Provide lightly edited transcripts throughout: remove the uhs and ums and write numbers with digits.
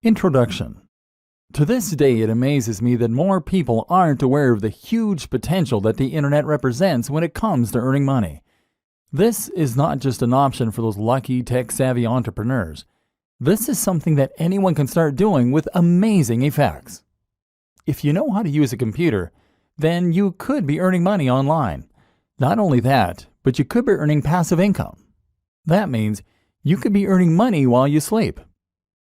Introduction. To this day, it amazes me that more people aren't aware of the huge potential that the internet represents when it comes to earning money. This is not just an option for those lucky, tech-savvy entrepreneurs. This is something that anyone can start doing with amazing effects. If you know how to use a computer, then you could be earning money online. Not only that, but you could be earning passive income. That means you could be earning money while you sleep.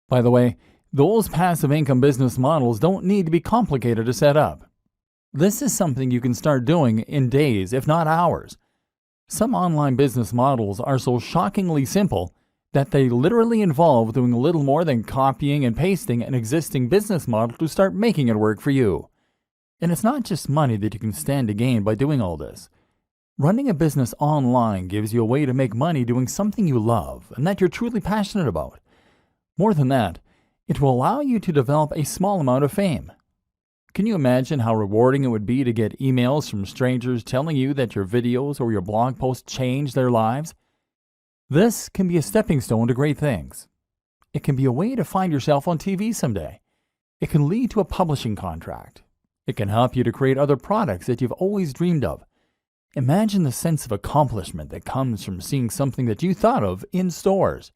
By the way, those passive income business models don't need to be complicated to set up. This is something you can start doing in days, if not hours. Some online business models are so shockingly simple that they literally involve doing little more than copying and pasting an existing business model to start making it work for you. And it's not just money that you can stand to gain by doing all this. Running a business online gives you a way to make money doing something you love and that you're truly passionate about. More than that, it will allow you to develop a small amount of fame. Can you imagine how rewarding it would be to get emails from strangers telling you that your videos or your blog posts changed their lives? This can be a stepping stone to great things. It can be a way to find yourself on TV someday. It can lead to a publishing contract. It can help you to create other products that you've always dreamed of. Imagine the sense of accomplishment that comes from seeing something that you thought of in stores.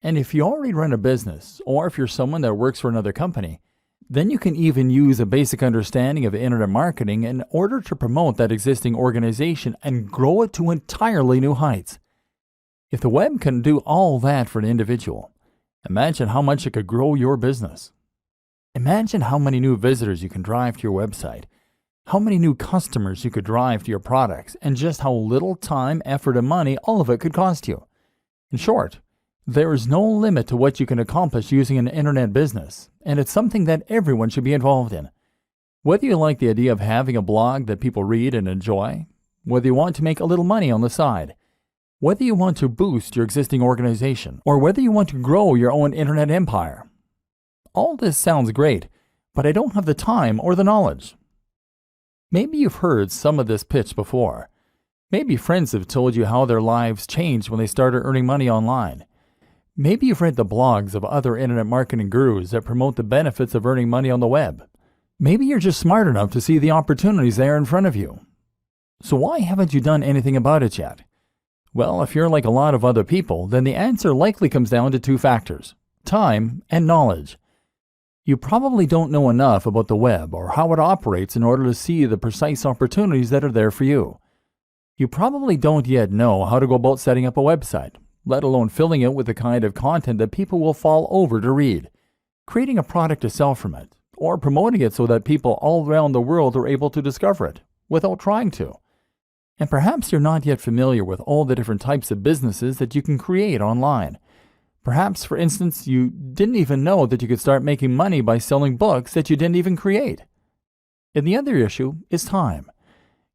And if you already run a business, or if you're someone that works for another company, then you can even use a basic understanding of internet marketing in order to promote that existing organization and grow it to entirely new heights. If the web can do all that for an individual, imagine how much it could grow your business. Imagine how many new visitors you can drive to your website, how many new customers you could drive to your products, and just how little time, effort, and money all of it could cost you. In short, there is no limit to what you can accomplish using an internet business, and it's something that everyone should be involved in. Whether you like the idea of having a blog that people read and enjoy, whether you want to make a little money on the side, whether you want to boost your existing organization, or whether you want to grow your own internet empire. All this sounds great, but I don't have the time or the knowledge. Maybe you've heard some of this pitch before. Maybe friends have told you how their lives changed when they started earning money online. Maybe you've read the blogs of other internet marketing gurus that promote the benefits of earning money on the web. Maybe you're just smart enough to see the opportunities there in front of you. So why haven't you done anything about it yet? Well, if you're like a lot of other people, then the answer likely comes down to two factors: time and knowledge. You probably don't know enough about the web or how it operates in order to see the precise opportunities that are there for you. You probably don't yet know how to go about setting up a website, let alone filling it with the kind of content that people will fall over to read, creating a product to sell from it, or promoting it so that people all around the world are able to discover it without trying to. And perhaps you're not yet familiar with all the different types of businesses that you can create online. Perhaps, for instance, you didn't even know that you could start making money by selling books that you didn't even create. And the other issue is time.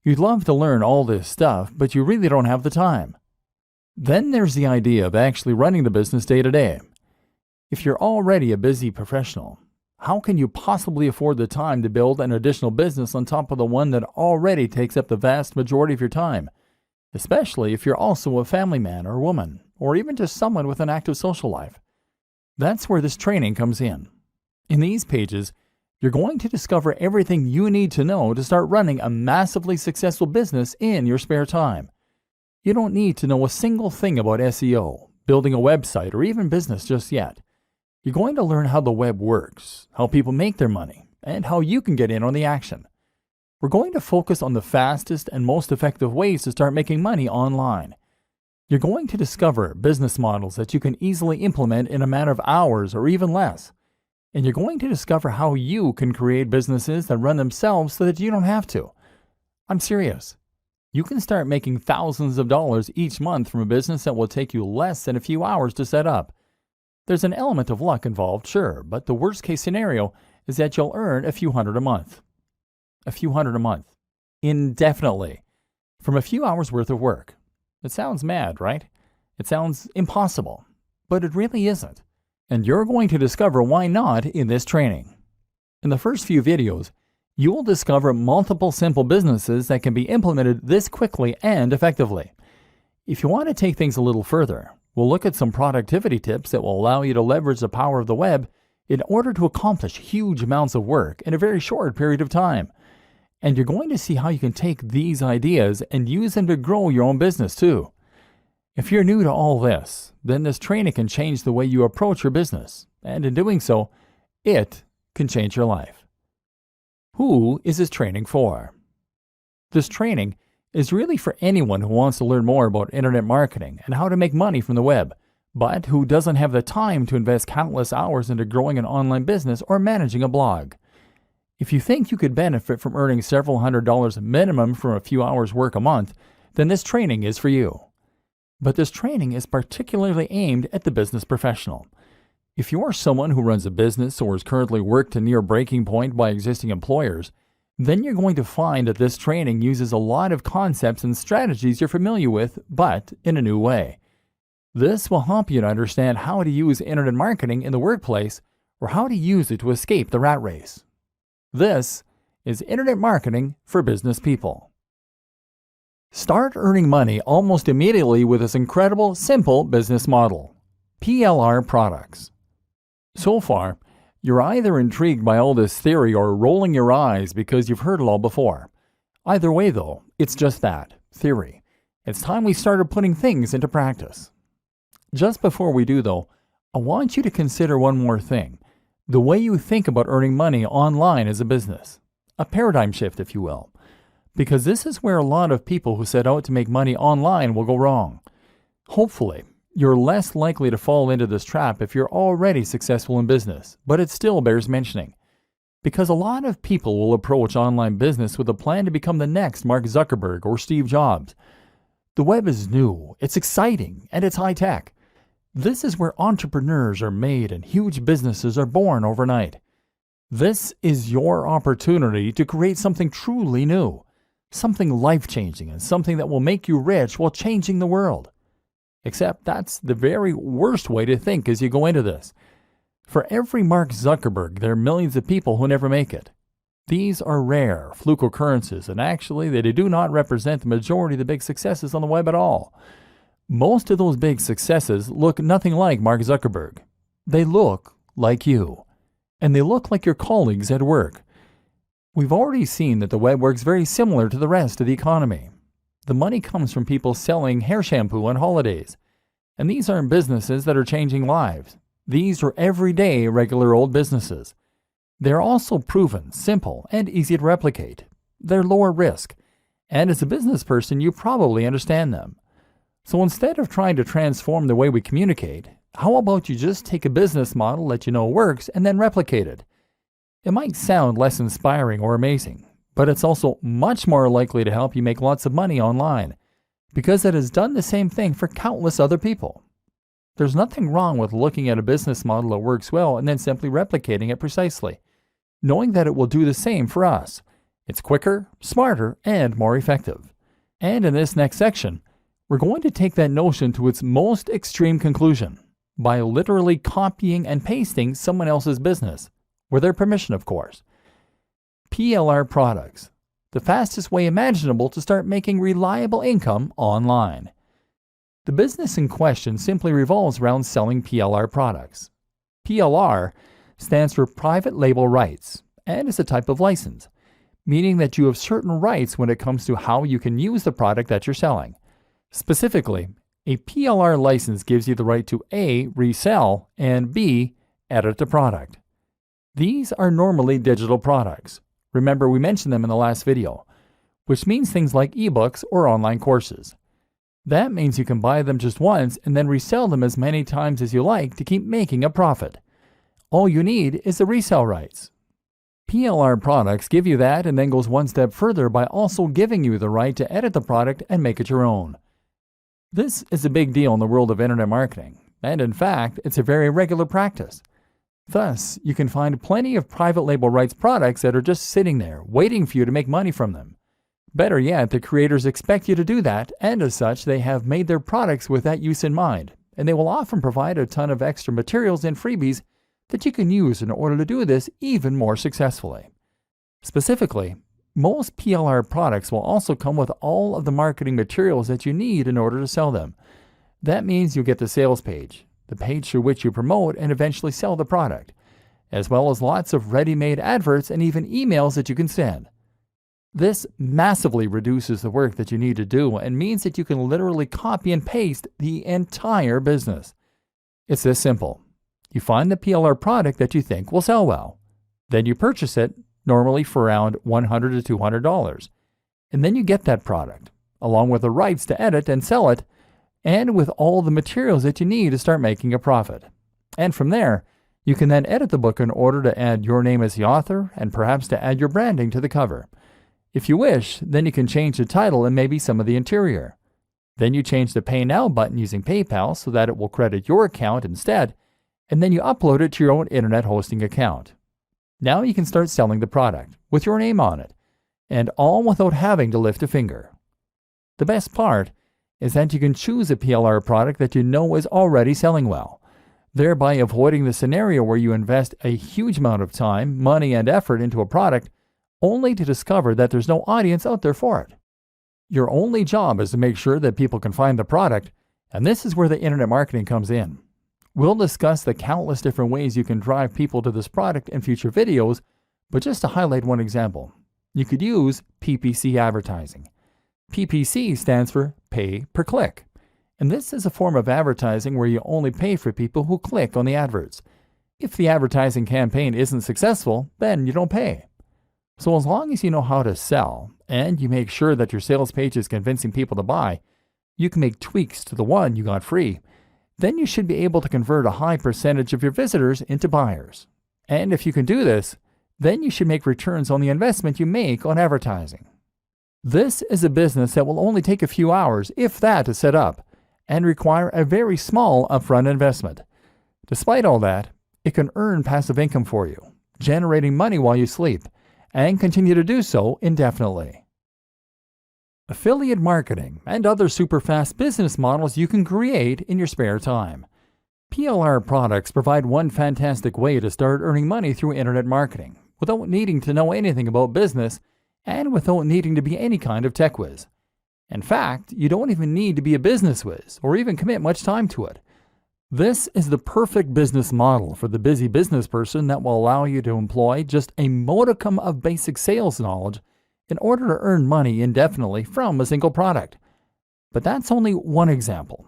You'd love to learn all this stuff, but you really don't have the time. Then there's the idea of actually running the business day to day. If you're already a busy professional, how can you possibly afford the time to build an additional business on top of the one that already takes up the vast majority of your time? Especially if you're also a family man or woman, or even just someone with an active social life. That's where this training comes in. In these pages, you're going to discover everything you need to know to start running a massively successful business in your spare time. You don't need to know a single thing about SEO, building a website, or even business just yet. You're going to learn how the web works, how people make their money, and how you can get in on the action. We're going to focus on the fastest and most effective ways to start making money online. You're going to discover business models that you can easily implement in a matter of hours or even less. And you're going to discover how you can create businesses that run themselves so that you don't have to. I'm serious. You can start making thousands of dollars each month from a business that will take you less than a few hours to set up. There's an element of luck involved, sure, but the worst case scenario is that you'll earn a few hundred a month. A few hundred a month. Indefinitely. From a few hours worth of work. It sounds mad, right? It sounds impossible. But it really isn't. And you're going to discover why not in this training. In the first few videos, you will discover multiple simple businesses that can be implemented this quickly and effectively. If you want to take things a little further, we'll look at some productivity tips that will allow you to leverage the power of the web in order to accomplish huge amounts of work in a very short period of time. And you're going to see how you can take these ideas and use them to grow your own business too. If you're new to all this, then this training can change the way you approach your business, and in doing so, it can change your life. Who is this training for? This training is really for anyone who wants to learn more about internet marketing and how to make money from the web, but who doesn't have the time to invest countless hours into growing an online business or managing a blog. If you think you could benefit from earning several $100s minimum from a few hours work a month, then this training is for you. But this training is particularly aimed at the business professional. If you are someone who runs a business or is currently worked to near breaking point by existing employers, then you're going to find that this training uses a lot of concepts and strategies you're familiar with, but in a new way. This will help you to understand how to use internet marketing in the workplace or how to use it to escape the rat race. This is Internet Marketing for Business People. Start earning money almost immediately with this incredible, simple business model. PLR products. So far, you're either intrigued by all this theory or rolling your eyes because you've heard it all before. Either way though, it's just that, theory. It's time we started putting things into practice. Just before we do though, I want you to consider one more thing. The way you think about earning money online as a business. A paradigm shift, if you will. Because this is where a lot of people who set out to make money online will go wrong. Hopefully, you're less likely to fall into this trap if you're already successful in business, but it still bears mentioning. Because a lot of people will approach online business with a plan to become the next Mark Zuckerberg or Steve Jobs. The web is new, it's exciting, and it's high-tech. This is where entrepreneurs are made and huge businesses are born overnight. This is your opportunity to create something truly new, something life-changing, and something that will make you rich while changing the world. Except that's the very worst way to think as you go into this. For every Mark Zuckerberg, there are millions of people who never make it. These are rare, fluke occurrences, and actually they do not represent the majority of the big successes on the web at all. Most of those big successes look nothing like Mark Zuckerberg. They look like you. And they look like your colleagues at work. We've already seen that the web works very similar to the rest of the economy. The money comes from people selling hair shampoo on holidays. And these aren't businesses that are changing lives. These are everyday, regular old businesses. They're also proven, simple, and easy to replicate. They're lower risk. And as a business person, you probably understand them. So instead of trying to transform the way we communicate, how about you just take a business model that you know works and then replicate it? It might sound less inspiring or amazing, but it's also much more likely to help you make lots of money online, because it has done the same thing for countless other people. There's nothing wrong with looking at a business model that works well and then simply replicating it precisely, knowing that it will do the same for us. It's quicker, smarter, and more effective. And in this next section, we're going to take that notion to its most extreme conclusion by literally copying and pasting someone else's business, with their permission, of course. PLR products, the fastest way imaginable to start making reliable income online. The business in question simply revolves around selling PLR products. PLR stands for Private Label Rights and is a type of license, meaning that you have certain rights when it comes to how you can use the product that you're selling. Specifically, a PLR license gives you the right to A. resell, and B. edit the product. These are normally digital products. Remember, we mentioned them in the last video, which means things like ebooks or online courses. That means you can buy them just once and then resell them as many times as you like to keep making a profit. All you need is the resale rights. PLR products give you that and then goes one step further by also giving you the right to edit the product and make it your own. This is a big deal in the world of internet marketing, and in fact, it's a very regular practice. Thus, you can find plenty of private label rights products that are just sitting there, waiting for you to make money from them. Better yet, the creators expect you to do that, and as such, they have made their products with that use in mind, and they will often provide a ton of extra materials and freebies that you can use in order to do this even more successfully. Specifically, most PLR products will also come with all of the marketing materials that you need in order to sell them. That means you'll get the sales page, the page through which you promote and eventually sell the product. as well as lots of ready-made adverts and even emails that you can send. This massively reduces the work that you need to do and means that you can literally copy and paste the entire business. It's this simple. You find the PLR product that you think will sell well. Then you purchase it, normally for around $100 to $200. And then you get that product, along with the rights to edit and sell it, and with all the materials that you need to start making a profit. And from there, you can then edit the book in order to add your name as the author and perhaps to add your branding to the cover. If you wish, then you can change the title and maybe some of the interior. Then you change the Pay Now button using PayPal so that it will credit your account instead, and then you upload it to your own internet hosting account. Now you can start selling the product with your name on it, and all without having to lift a finger. The best part is that you can choose a PLR product that you know is already selling well, thereby avoiding the scenario where you invest a huge amount of time, money, and effort into a product only to discover that there's no audience out there for it. Your only job is to make sure that people can find the product, and this is where the internet marketing comes in. We'll discuss the countless different ways you can drive people to this product in future videos, but just to highlight one example, you could use PPC advertising. PPC stands for pay per click, and this is a form of advertising where you only pay for people who click on the adverts. If the advertising campaign isn't successful, then you don't pay. So as long as you know how to sell, and you make sure that your sales page is convincing people to buy, you can make tweaks to the one you got free. Then you should be able to convert a high percentage of your visitors into buyers. And if you can do this, then you should make returns on the investment you make on advertising. This is a business that will only take a few hours, if that, to set up, and require a very small upfront investment. Despite all that, it can earn passive income for you, generating money while you sleep, and continue to do so indefinitely. Affiliate marketing and other super fast business models you can create in your spare time. PLR products provide one fantastic way to start earning money through internet marketing without needing to know anything about business and without needing to be any kind of tech whiz. In fact, you don't even need to be a business whiz or even commit much time to it. This is the perfect business model for the busy business person that will allow you to employ just a modicum of basic sales knowledge in order to earn money indefinitely from a single product. But that's only one example.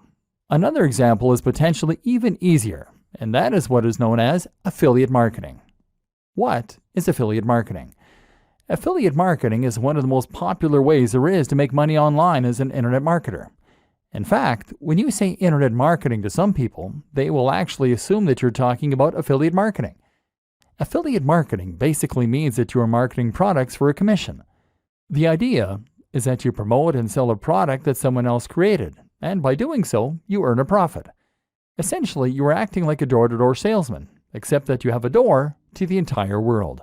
Another example is potentially even easier, and that is what is known as affiliate marketing. What is affiliate marketing? Affiliate marketing is one of the most popular ways there is to make money online as an internet marketer. In fact, when you say internet marketing to some people, they will actually assume that you're talking about affiliate marketing. Affiliate marketing basically means that you are marketing products for a commission. The idea is that you promote and sell a product that someone else created, and by doing so, you earn a profit. Essentially, you are acting like a door-to-door salesman, except that you have a door to the entire world.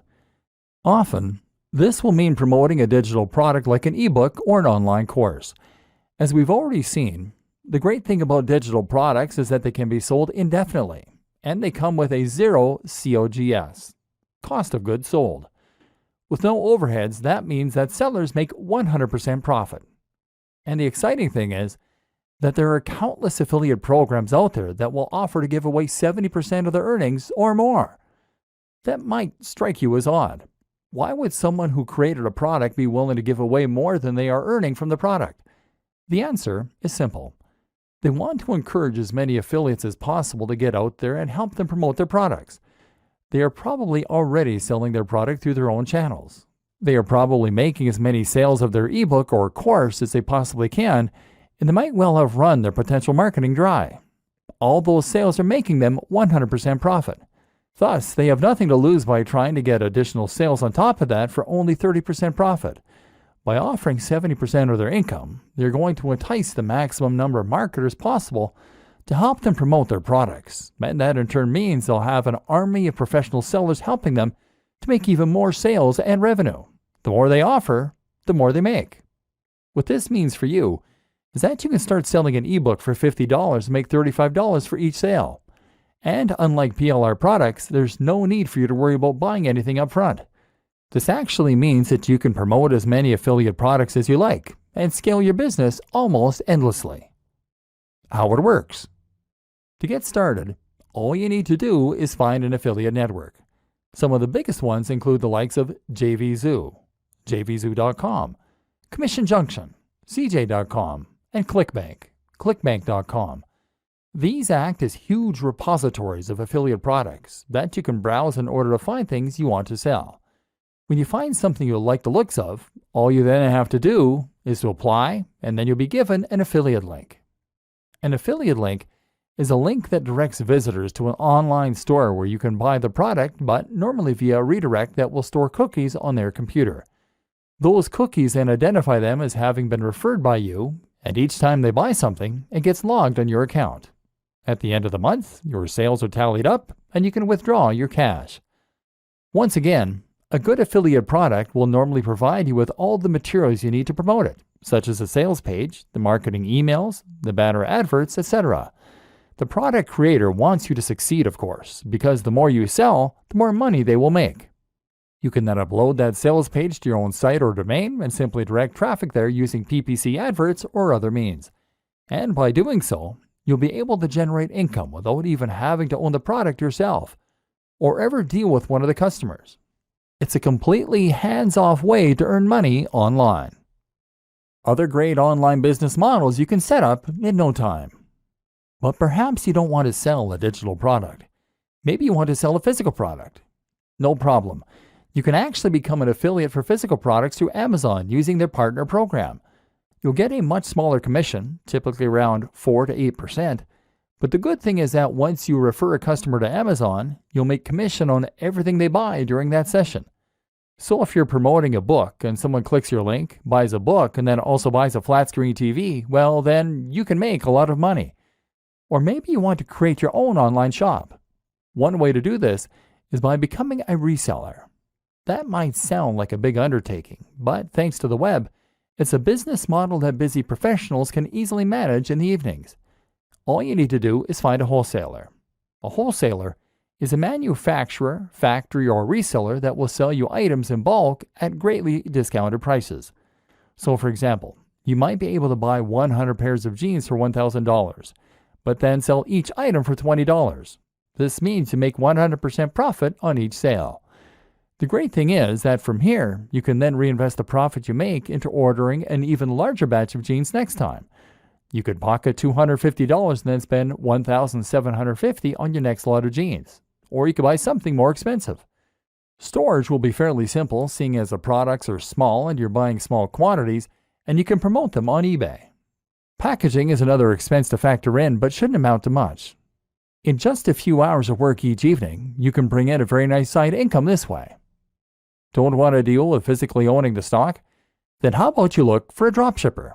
Often, this will mean promoting a digital product like an ebook or an online course. As we've already seen, the great thing about digital products is that they can be sold indefinitely, and they come with a zero COGS, cost of goods sold. With no overheads, that means that sellers make 100% profit. And the exciting thing is that there are countless affiliate programs out there that will offer to give away 70% of their earnings or more. That might strike you as odd. Why would someone who created a product be willing to give away more than they are earning from the product? The answer is simple. They want to encourage as many affiliates as possible to get out there and help them promote their products. They are probably already selling their product through their own channels. They are probably making as many sales of their ebook or course as they possibly can, and they might well have run their potential marketing dry. All those sales are making them 100% profit. Thus, they have nothing to lose by trying to get additional sales on top of that for only 30% profit. By offering 70% of their income, they're going to entice the maximum number of marketers possible to help them promote their products, and that in turn means they'll have an army of professional sellers helping them to make even more sales and revenue. The more they offer, the more they make. What this means for you is that you can start selling an ebook for $50 and make $35 for each sale. And unlike PLR products, there's no need for you to worry about buying anything up front. This actually means that you can promote as many affiliate products as you like and scale your business almost endlessly. How it works. To get started, all you need to do is find an affiliate network. Some of the biggest ones include the likes of JVZoo, jvzoo.com, Commission Junction, CJ.com, and ClickBank, clickbank.com. These act as huge repositories of affiliate products that you can browse in order to find things you want to sell. When you find something you like the looks of, all you then have to do is to apply, and then you'll be given an affiliate link. An affiliate link is a link that directs visitors to an online store where you can buy the product, but normally via a redirect that will store cookies on their computer. Those cookies then identify them as having been referred by you, and each time they buy something, it gets logged on your account. At the end of the month, your sales are tallied up, and you can withdraw your cash. Once again, a good affiliate product will normally provide you with all the materials you need to promote it, such as a sales page, the marketing emails, the banner adverts, etc. The product creator wants you to succeed, of course, because the more you sell, the more money they will make. You can then upload that sales page to your own site or domain and simply direct traffic there using PPC adverts or other means. And by doing so, you'll be able to generate income without even having to own the product yourself or ever deal with one of the customers. It's a completely hands-off way to earn money online. Other great online business models you can set up in no time. But perhaps you don't want to sell a digital product. Maybe you want to sell a physical product. No problem. You can actually become an affiliate for physical products through Amazon using their partner program. You'll get a much smaller commission, typically around 4 to 8%. But the good thing is that once you refer a customer to Amazon, you'll make commission on everything they buy during that session. So if you're promoting a book and someone clicks your link, buys a book, and then also buys a flat screen TV, well, then you can make a lot of money. Or maybe you want to create your own online shop. One way to do this is by becoming a reseller. That might sound like a big undertaking, but thanks to the web, it's a business model that busy professionals can easily manage in the evenings. All you need to do is find a wholesaler. A wholesaler is a manufacturer, factory, or reseller that will sell you items in bulk at greatly discounted prices. So for example, you might be able to buy 100 pairs of jeans for $1,000, but then sell each item for $20. This means you make 100% profit on each sale. The great thing is that from here, you can then reinvest the profit you make into ordering an even larger batch of jeans next time. You could pocket $250 and then spend $1,750 on your next lot of jeans. Or you could buy something more expensive. Storage will be fairly simple, seeing as the products are small and you're buying small quantities, and you can promote them on eBay. Packaging is another expense to factor in, but shouldn't amount to much. In just a few hours of work each evening, you can bring in a very nice side income this way. Don't want to deal with physically owning the stock? Then how about you look for a dropshipper?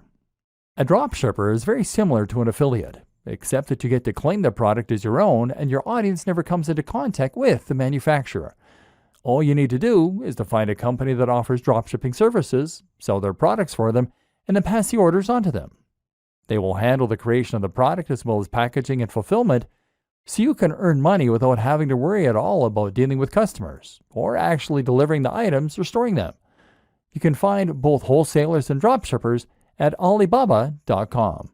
A dropshipper is very similar to an affiliate, except that you get to claim the product as your own and your audience never comes into contact with the manufacturer. All you need to do is to find a company that offers dropshipping services, sell their products for them, and then pass the orders on to them. They will handle the creation of the product as well as packaging and fulfillment, so you can earn money without having to worry at all about dealing with customers or actually delivering the items or storing them. You can find both wholesalers and dropshippers at Alibaba.com.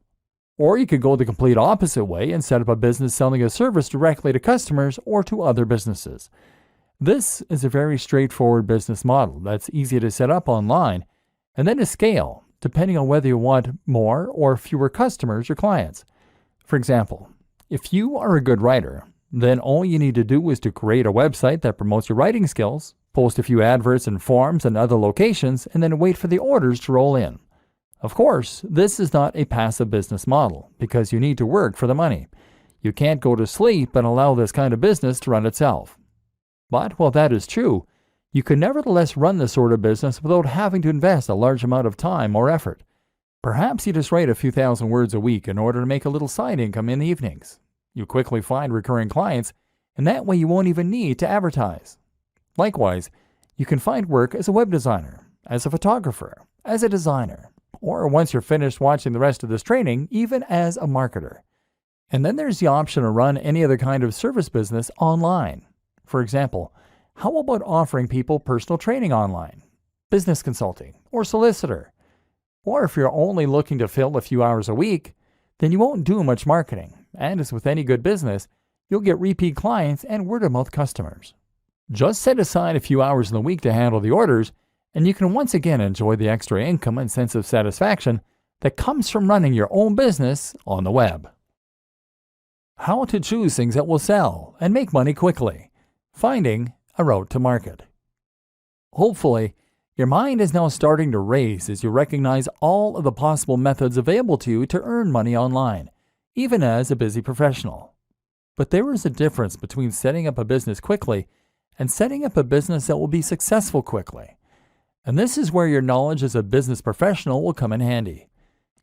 Or you could go the complete opposite way and set up a business selling a service directly to customers or to other businesses. This is a very straightforward business model that's easy to set up online and then to scale, depending on whether you want more or fewer customers or clients. For example, if you are a good writer, then all you need to do is to create a website that promotes your writing skills, post a few adverts in forums and other locations, and then wait for the orders to roll in. Of course, this is not a passive business model because you need to work for the money. You can't go to sleep and allow this kind of business to run itself. But while that is true, you can nevertheless run this sort of business without having to invest a large amount of time or effort. Perhaps you just write a few thousand words a week in order to make a little side income in the evenings. You quickly find recurring clients, and that way you won't even need to advertise. Likewise, you can find work as a web designer, as a photographer, as a designer, or once you're finished watching the rest of this training, even as a marketer. And then there's the option to run any other kind of service business online. For example, how about offering people personal training online, business consulting, or solicitor? Or if you're only looking to fill a few hours a week, then you won't do much marketing, and as with any good business, you'll get repeat clients and word-of-mouth customers. Just set aside a few hours in the week to handle the orders, and you can once again enjoy the extra income and sense of satisfaction that comes from running your own business on the web. How to choose things that will sell and make money quickly. Finding a route to market. Hopefully, your mind is now starting to race as you recognize all of the possible methods available to you to earn money online, even as a busy professional. But there is a difference between setting up a business quickly and setting up a business that will be successful quickly. And this is where your knowledge as a business professional will come in handy.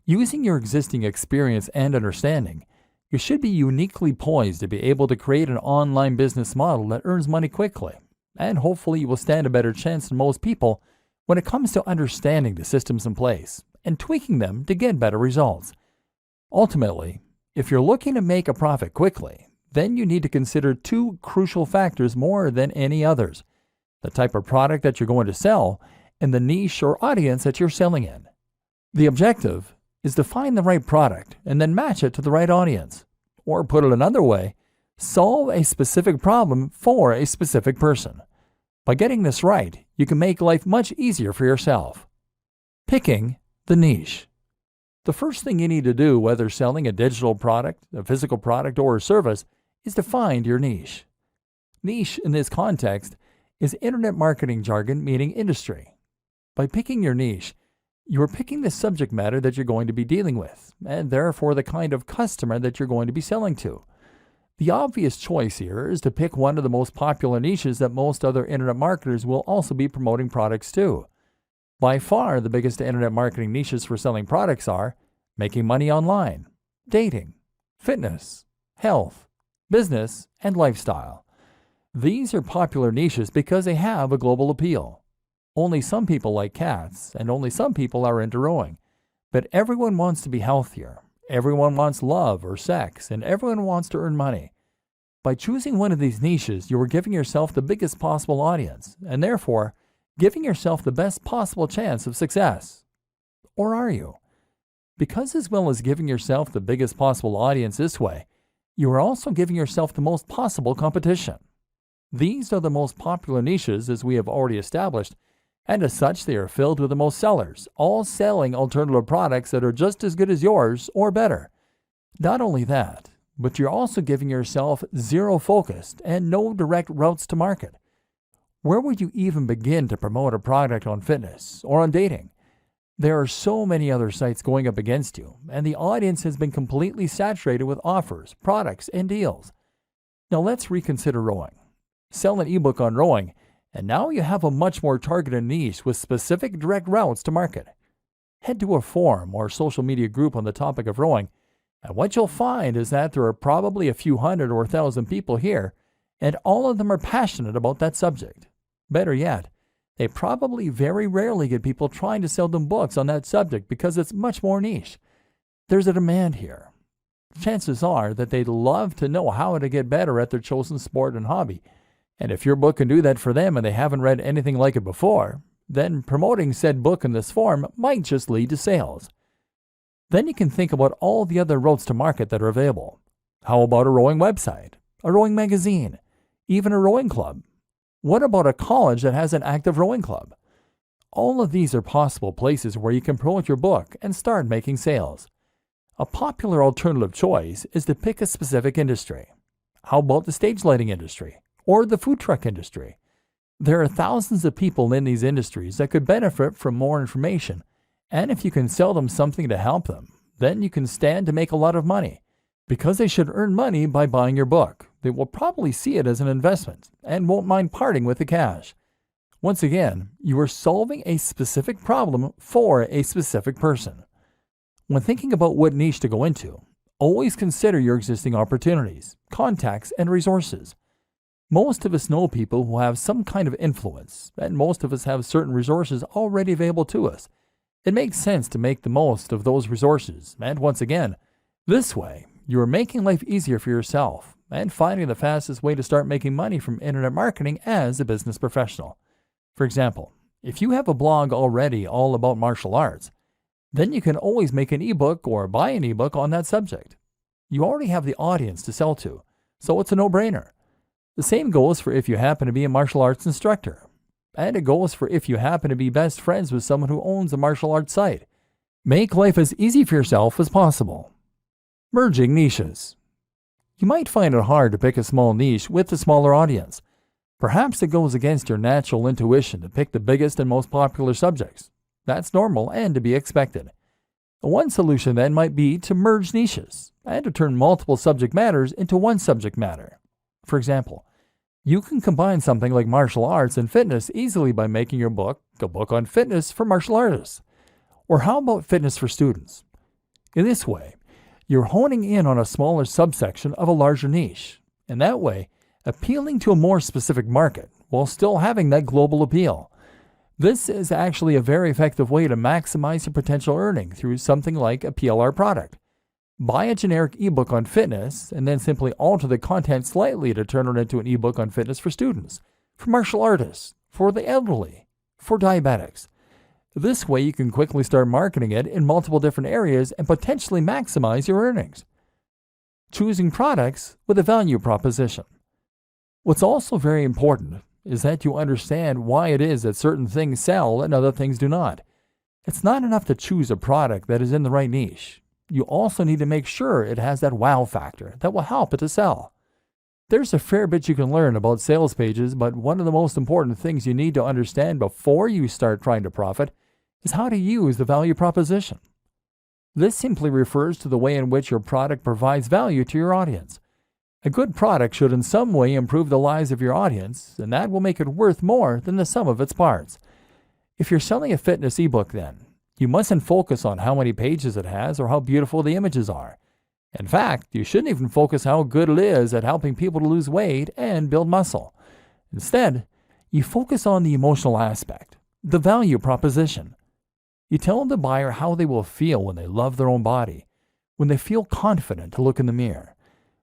Using your existing experience and understanding, you should be uniquely poised to be able to create an online business model that earns money quickly, and hopefully you will stand a better chance than most people when it comes to understanding the systems in place and tweaking them to get better results. Ultimately, if you're looking to make a profit quickly, then you need to consider two crucial factors more than any others: the type of product that you're going to sell and the niche or audience that you're selling in. The objective is to find the right product and then match it to the right audience. Or put it another way, solve a specific problem for a specific person. By getting this right, you can make life much easier for yourself. Picking the niche. The first thing you need to do, whether selling a digital product, a physical product, or a service, is to find your niche. Niche in this context is internet marketing jargon meaning industry. By picking your niche, you are picking the subject matter that you're going to be dealing with, and therefore the kind of customer that you're going to be selling to. The obvious choice here is to pick one of the most popular niches that most other internet marketers will also be promoting products to. By far, the biggest internet marketing niches for selling products are making money online, dating, fitness, health, business, and lifestyle. These are popular niches because they have a global appeal. Only some people like cats, and only some people are into rowing. But everyone wants to be healthier. Everyone wants love or sex, and everyone wants to earn money. By choosing one of these niches, you are giving yourself the biggest possible audience, and therefore giving yourself the best possible chance of success. Or are you? Because as well as giving yourself the biggest possible audience this way, you are also giving yourself the most possible competition. These are the most popular niches, as we have already established, and as such they are filled with the most sellers, all selling alternative products that are just as good as yours or better. Not only that, but you're also giving yourself zero focused and no direct routes to market. Where would you even begin to promote a product on fitness or on dating? There are so many other sites going up against you, and the audience has been completely saturated with offers, products, and deals. Now let's reconsider rowing. Sell an ebook on rowing, and now you have a much more targeted niche with specific direct routes to market. Head to a forum or social media group on the topic of rowing, and what you'll find is that there are probably a few hundred or 1,000 people here, and all of them are passionate about that subject. Better yet, they probably very rarely get people trying to sell them books on that subject because it's much more niche. There's a demand here. Chances are that they'd love to know how to get better at their chosen sport and hobby. And if your book can do that for them and they haven't read anything like it before, then promoting said book in this form might just lead to sales. Then you can think about all the other routes to market that are available. How about a rowing website, a rowing magazine, even a rowing club? What about a college that has an active rowing club? All of these are possible places where you can promote your book and start making sales. A popular alternative choice is to pick a specific industry. How about the stage lighting industry or the food truck industry? There are thousands of people in these industries that could benefit from more information, and if you can sell them something to help them, then you can stand to make a lot of money. Because they should earn money by buying your book, they will probably see it as an investment and won't mind parting with the cash. Once again, you are solving a specific problem for a specific person. When thinking about what niche to go into, always consider your existing opportunities, contacts, and resources. Most of us know people who have some kind of influence, and most of us have certain resources already available to us. It makes sense to make the most of those resources, and once again, this way, you are making life easier for yourself and finding the fastest way to start making money from internet marketing as a business professional. For example, if you have a blog already all about martial arts, then you can always make an ebook or buy an ebook on that subject. You already have the audience to sell to, so it's a no-brainer. The same goes for if you happen to be a martial arts instructor. And it goes for if you happen to be best friends with someone who owns a martial arts site. Make life as easy for yourself as possible. Merging niches. You might find it hard to pick a small niche with a smaller audience. Perhaps it goes against your natural intuition to pick the biggest and most popular subjects. That's normal and to be expected. One solution then might be to merge niches and to turn multiple subject matters into one subject matter. For example, you can combine something like martial arts and fitness easily by making your book a book on fitness for martial artists. Or how about fitness for students? In this way, you're honing in on a smaller subsection of a larger niche, and that way, appealing to a more specific market while still having that global appeal. This is actually a very effective way to maximize your potential earning through something like a PLR product. Buy a generic ebook on fitness and then simply alter the content slightly to turn it into an ebook on fitness for students, for martial artists, for the elderly, for diabetics. This way you can quickly start marketing it in multiple different areas and potentially maximize your earnings. Choosing products with a value proposition. What's also very important is that you understand why it is that certain things sell and other things do not. It's not enough to choose a product that is in the right niche. You also need to make sure it has that wow factor that will help it to sell. There's a fair bit you can learn about sales pages, but one of the most important things you need to understand before you start trying to profit is how to use the value proposition. This simply refers to the way in which your product provides value to your audience. A good product should in some way improve the lives of your audience, and that will make it worth more than the sum of its parts. If you're selling a fitness ebook then, you mustn't focus on how many pages it has or how beautiful the images are. In fact, you shouldn't even focus how good it is at helping people to lose weight and build muscle. Instead, you focus on the emotional aspect, the value proposition. You tell the buyer how they will feel when they love their own body, when they feel confident to look in the mirror,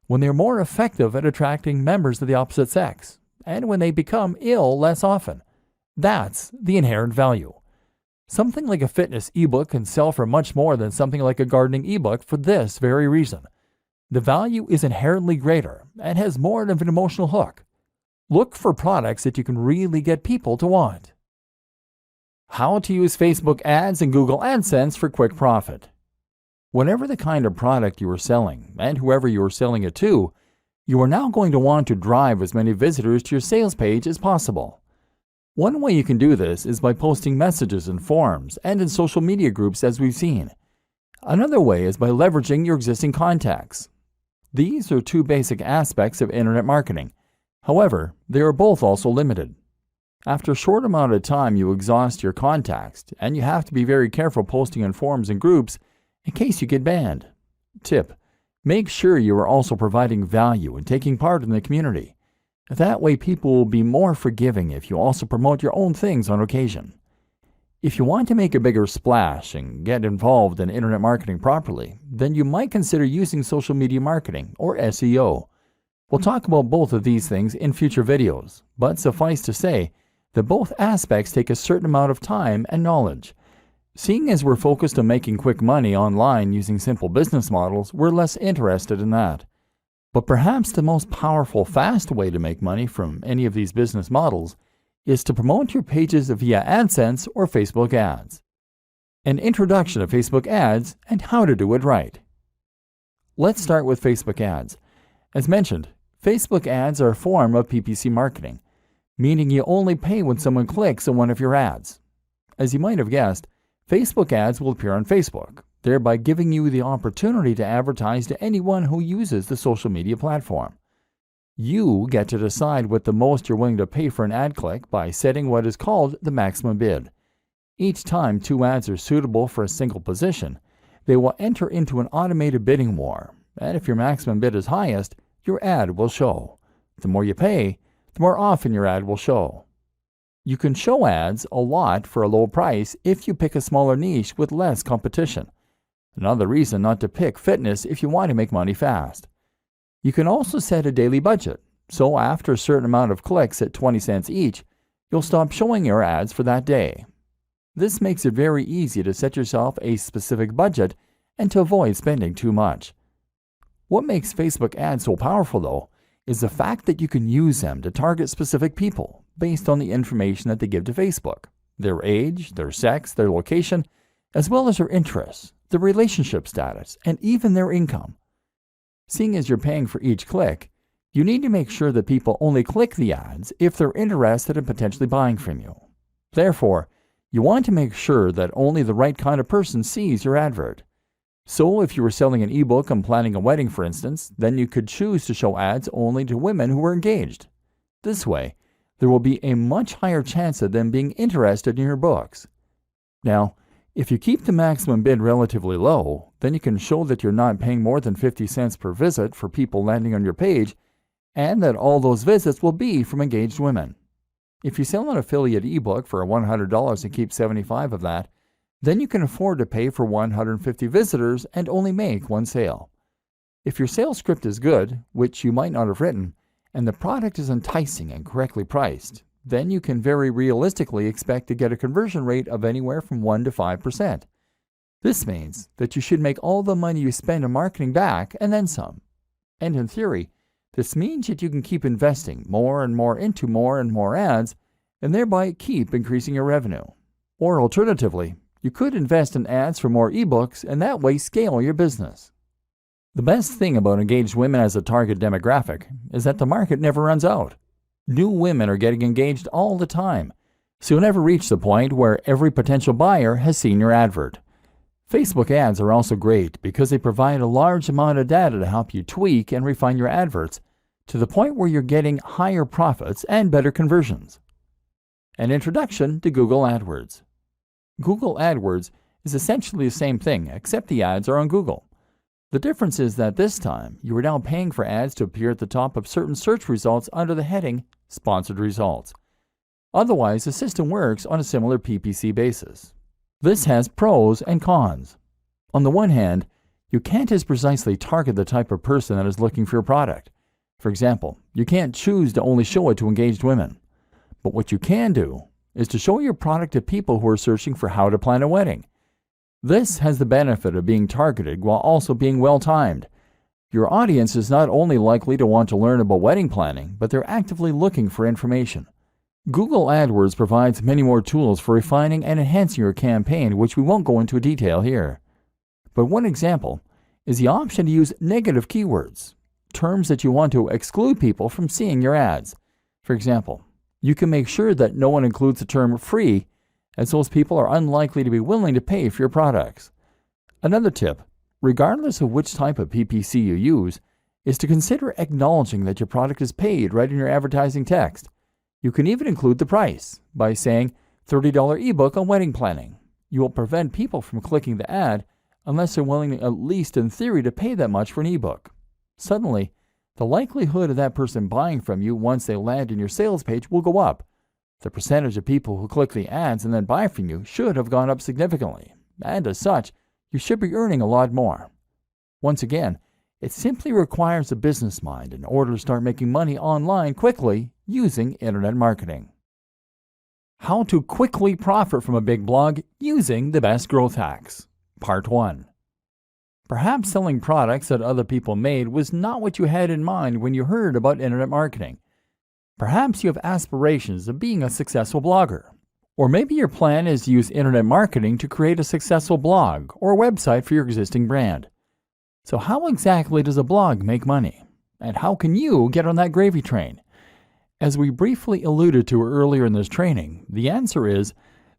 when they're more effective at attracting members of the opposite sex, and when they become ill less often. That's the inherent value. Something like a fitness ebook can sell for much more than something like a gardening ebook for this very reason. The value is inherently greater and has more of an emotional hook. Look for products that you can really get people to want. How to use Facebook ads and Google AdSense for quick profit. Whatever the kind of product you are selling, and whoever you are selling it to, you are now going to want to drive as many visitors to your sales page as possible. One way you can do this is by posting messages in forums and in social media groups as we've seen. Another way is by leveraging your existing contacts. These are two basic aspects of internet marketing. However, they are both also limited. After a short amount of time, you exhaust your contacts, and you have to be very careful posting in forums and groups in case you get banned. Tip: make sure you are also providing value and taking part in the community. That way people will be more forgiving if you also promote your own things on occasion. If you want to make a bigger splash and get involved in internet marketing properly, then you might consider using social media marketing, or SEO. We'll talk about both of these things in future videos, but suffice to say that both aspects take a certain amount of time and knowledge. Seeing as we're focused on making quick money online using simple business models, we're less interested in that. But perhaps the most powerful, fast way to make money from any of these business models is to promote your pages via AdSense or Facebook ads. An introduction to Facebook ads and how to do it right. Let's start with Facebook ads. As mentioned, Facebook ads are a form of PPC marketing, meaning you only pay when someone clicks on one of your ads. As you might have guessed, Facebook ads will appear on Facebook, thereby giving you the opportunity to advertise to anyone who uses the social media platform. You get to decide what the most you're willing to pay for an ad click by setting what is called the maximum bid. Each time two ads are suitable for a single position, they will enter into an automated bidding war, and if your maximum bid is highest, your ad will show. The more you pay, the more often your ad will show. You can show ads a lot for a low price if you pick a smaller niche with less competition. Another reason not to pick fitness if you want to make money fast. You can also set a daily budget, so after a certain amount of clicks at 20 cents each, you'll stop showing your ads for that day. This makes it very easy to set yourself a specific budget and to avoid spending too much. What makes Facebook ads so powerful though is the fact that you can use them to target specific people based on the information that they give to Facebook, their age, their sex, their location, as well as their interests, their relationship status, and even their income. Seeing as you're paying for each click, you need to make sure that people only click the ads if they're interested in potentially buying from you. Therefore, you want to make sure that only the right kind of person sees your advert. So if you were selling an ebook on planning a wedding, for instance, then you could choose to show ads only to women who are engaged. This way, there will be a much higher chance of them being interested in your books. Now, if you keep the maximum bid relatively low, then you can show that you're not paying more than 50 cents per visit for people landing on your page, and that all those visits will be from engaged women. If you sell an affiliate ebook for $100 and keep 75 of that, then you can afford to pay for 150 visitors and only make one sale. If your sales script is good, which you might not have written, and the product is enticing and correctly priced, then you can very realistically expect to get a conversion rate of anywhere from 1 to 5%. This means that you should make all the money you spend on marketing back and then some. And in theory, this means that you can keep investing more and more into more and more ads, and thereby keep increasing your revenue. Or alternatively, you could invest in ads for more ebooks and that way scale your business. The best thing about engaged women as a target demographic is that the market never runs out. New women are getting engaged all the time, so you'll never reach the point where every potential buyer has seen your advert. Facebook ads are also great because they provide a large amount of data to help you tweak and refine your adverts to the point where you're getting higher profits and better conversions. An introduction to Google AdWords. Google AdWords is essentially the same thing, except the ads are on Google. The difference is that this time, you are now paying for ads to appear at the top of certain search results under the heading Sponsored Results. Otherwise, the system works on a similar PPC basis. This has pros and cons. On the one hand, you can't as precisely target the type of person that is looking for your product. For example, you can't choose to only show it to engaged women. But what you can do is to show your product to people who are searching for how to plan a wedding. This has the benefit of being targeted while also being well-timed. Your audience is not only likely to want to learn about wedding planning, but they're actively looking for information. Google AdWords provides many more tools for refining and enhancing your campaign, which we won't go into detail here. But one example is the option to use negative keywords, terms that you want to exclude people from seeing your ads. For example, you can make sure that no one includes the term free, as those people are unlikely to be willing to pay for your products. Another tip, regardless of which type of PPC you use, is to consider acknowledging that your product is paid right in your advertising text. You can even include the price by saying $30 ebook on wedding planning. You will prevent people from clicking the ad unless they're willing, at least in theory, to pay that much for an ebook. Suddenly, the likelihood of that person buying from you once they land in your sales page will go up. The percentage of people who click the ads and then buy from you should have gone up significantly, and as such, you should be earning a lot more. Once again, it simply requires a business mind in order to start making money online quickly using internet marketing. How to quickly profit from a big blog using the best growth hacks. Part 1. Perhaps selling products that other people made was not what you had in mind when you heard about internet marketing. Perhaps you have aspirations of being a successful blogger. Or maybe your plan is to use internet marketing to create a successful blog or website for your existing brand. So how exactly does a blog make money? And how can you get on that gravy train? As we briefly alluded to earlier in this training, the answer is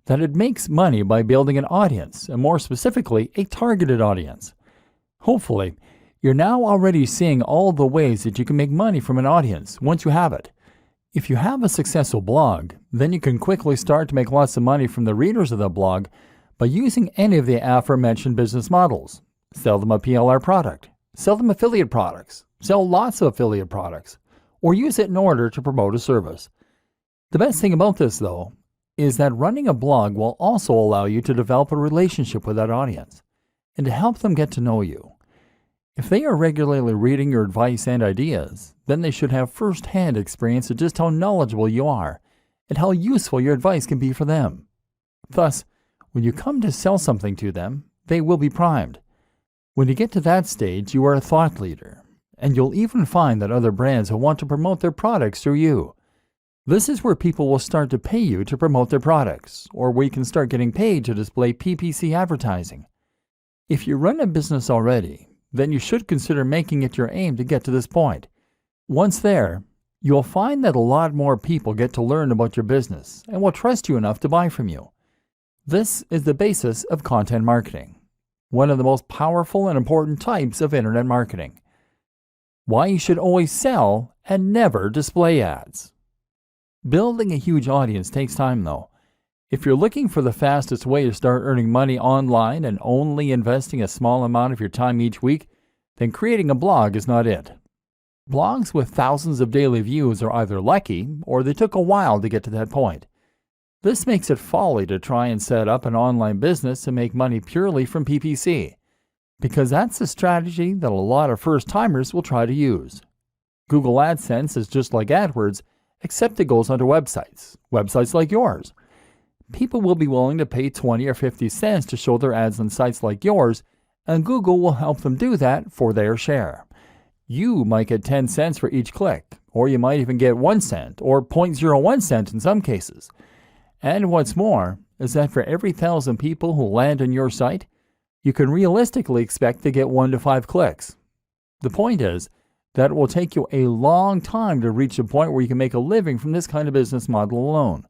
that it makes money by building an audience, and more specifically, a targeted audience. Hopefully, you're now already seeing all the ways that you can make money from an audience once you have it. If you have a successful blog, then you can quickly start to make lots of money from the readers of the blog by using any of the aforementioned business models. Sell them a PLR product, sell them affiliate products, sell lots of affiliate products, or use it in order to promote a service. The best thing about this, though, is that running a blog will also allow you to develop a relationship with that audience and to help them get to know you. If they are regularly reading your advice and ideas, then they should have first-hand experience of just how knowledgeable you are and how useful your advice can be for them. Thus, when you come to sell something to them, they will be primed. When you get to that stage, you are a thought leader, and you'll even find that other brands will want to promote their products through you. This is where people will start to pay you to promote their products, or where you can start getting paid to display PPC advertising. If you run a business already, then you should consider making it your aim to get to this point. Once there, you'll find that a lot more people get to learn about your business and will trust you enough to buy from you. This is the basis of content marketing, one of the most powerful and important types of internet marketing. Why you should always sell and never display ads. Building a huge audience takes time though. If you're looking for the fastest way to start earning money online and only investing a small amount of your time each week, then creating a blog is not it. Blogs with thousands of daily views are either lucky or they took a while to get to that point. This makes it folly to try and set up an online business and make money purely from PPC, because that's a strategy that a lot of first-timers will try to use. Google AdSense is just like AdWords, except it goes onto websites like yours. People will be willing to pay 20 or 50 cents to show their ads on sites like yours, and Google will help them do that for their share. You might get 10 cents for each click, or you might even get 1 cent or 0.01 cent in some cases. And what's more is that for every 1,000 people who land on your site, you can realistically expect to get 1 to 5 clicks. The point is that it will take you a long time to reach a point where you can make a living from this kind of business model alone.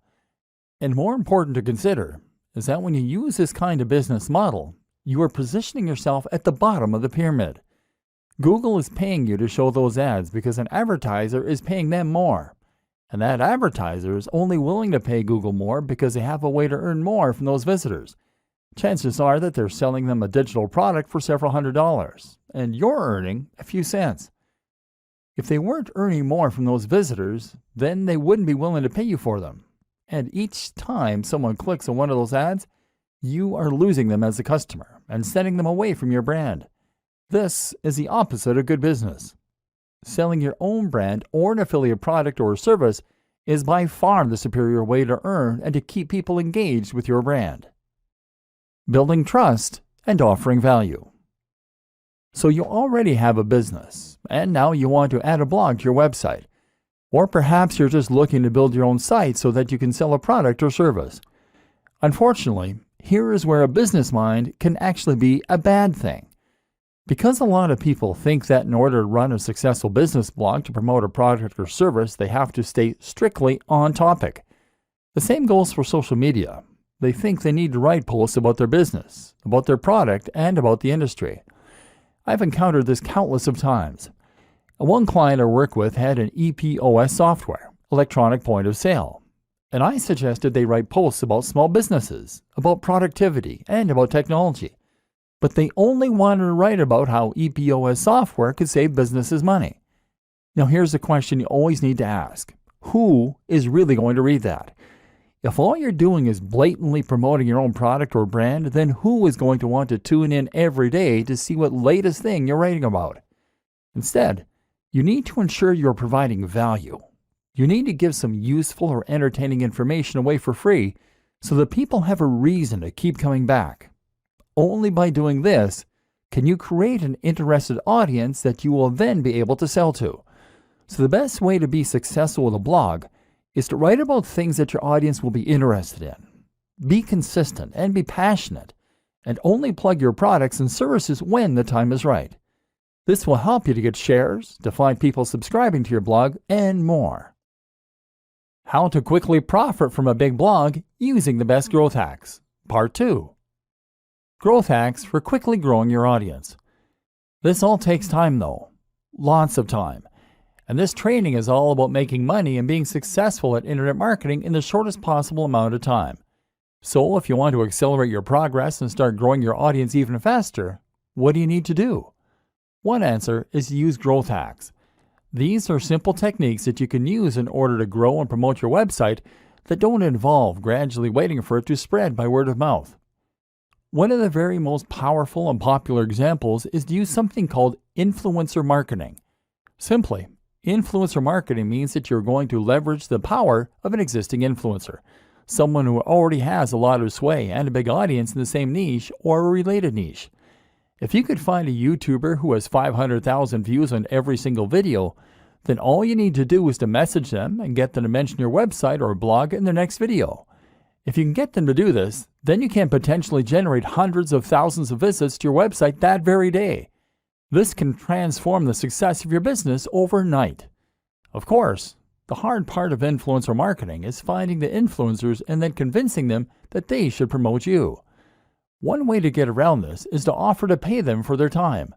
And more important to consider is that when you use this kind of business model, you are positioning yourself at the bottom of the pyramid. Google is paying you to show those ads because an advertiser is paying them more. And that advertiser is only willing to pay Google more because they have a way to earn more from those visitors. Chances are that they're selling them a digital product for several $100s, and you're earning a few cents. If they weren't earning more from those visitors, then they wouldn't be willing to pay you for them. And each time someone clicks on one of those ads, you are losing them as a customer and sending them away from your brand. This is the opposite of good business. Selling your own brand or an affiliate product or service is by far the superior way to earn and to keep people engaged with your brand. Building trust and offering value. So you already have a business, and now you want to add a blog to your website. Or perhaps you're just looking to build your own site so that you can sell a product or service. Unfortunately, here is where a business mind can actually be a bad thing. Because a lot of people think that in order to run a successful business blog to promote a product or service, they have to stay strictly on topic. The same goes for social media. They think they need to write posts about their business, about their product, and about the industry. I've encountered this countless of times. One client I work with had an EPOS software, electronic point of sale, and I suggested they write posts about small businesses, about productivity, and about technology. But they only wanted to write about how EPOS software could save businesses money. Now here's a question you always need to ask. Who is really going to read that? If all you're doing is blatantly promoting your own product or brand, then who is going to want to tune in every day to see what latest thing you're writing about? Instead, you need to ensure you're providing value. You need to give some useful or entertaining information away for free so that people have a reason to keep coming back. Only by doing this can you create an interested audience that you will then be able to sell to. So the best way to be successful with a blog is to write about things that your audience will be interested in. Be consistent and be passionate, and only plug your products and services when the time is right. This will help you to get shares, to find people subscribing to your blog, and more. How to quickly profit from a big blog using the best growth hacks. Part 2. Growth hacks for quickly growing your audience. This all takes time though. Lots of time. And this training is all about making money and being successful at internet marketing in the shortest possible amount of time. So if you want to accelerate your progress and start growing your audience even faster, what do you need to do? One answer is to use growth hacks. These are simple techniques that you can use in order to grow and promote your website that don't involve gradually waiting for it to spread by word of mouth. One of the very most powerful and popular examples is to use something called influencer marketing. Simply, influencer marketing means that you're going to leverage the power of an existing influencer, someone who already has a lot of sway and a big audience in the same niche or a related niche. If you could find a YouTuber who has 500,000 views on every single video, then all you need to do is to message them and get them to mention your website or blog in their next video. If you can get them to do this, then you can potentially generate hundreds of thousands of visits to your website that very day. This can transform the success of your business overnight. Of course, the hard part of influencer marketing is finding the influencers and then convincing them that they should promote you. One way to get around this is to offer to pay them for their time.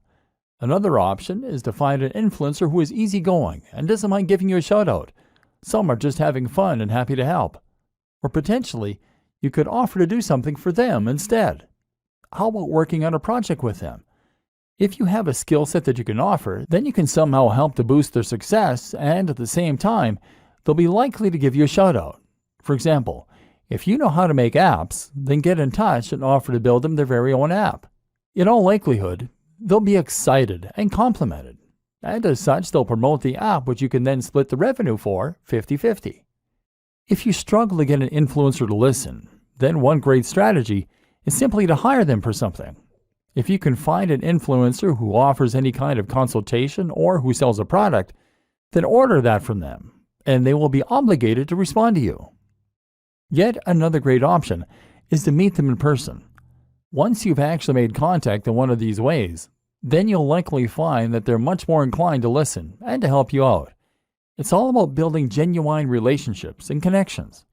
Another option is to find an influencer who is easygoing and doesn't mind giving you a shout out. Some are just having fun and happy to help. Or potentially, you could offer to do something for them instead. How about working on a project with them? If you have a skill set that you can offer, then you can somehow help to boost their success, and at the same time, they'll be likely to give you a shout out. For example, if you know how to make apps, then get in touch and offer to build them their very own app. In all likelihood, they'll be excited and complimented, and as such, they'll promote the app, which you can then split the revenue for 50-50. If you struggle to get an influencer to listen, then one great strategy is simply to hire them for something. If you can find an influencer who offers any kind of consultation or who sells a product, then order that from them, and they will be obligated to respond to you. Yet another great option is to meet them in person. Once you've actually made contact in one of these ways, then you'll likely find that they're much more inclined to listen and to help you out. It's all about building genuine relationships and connections.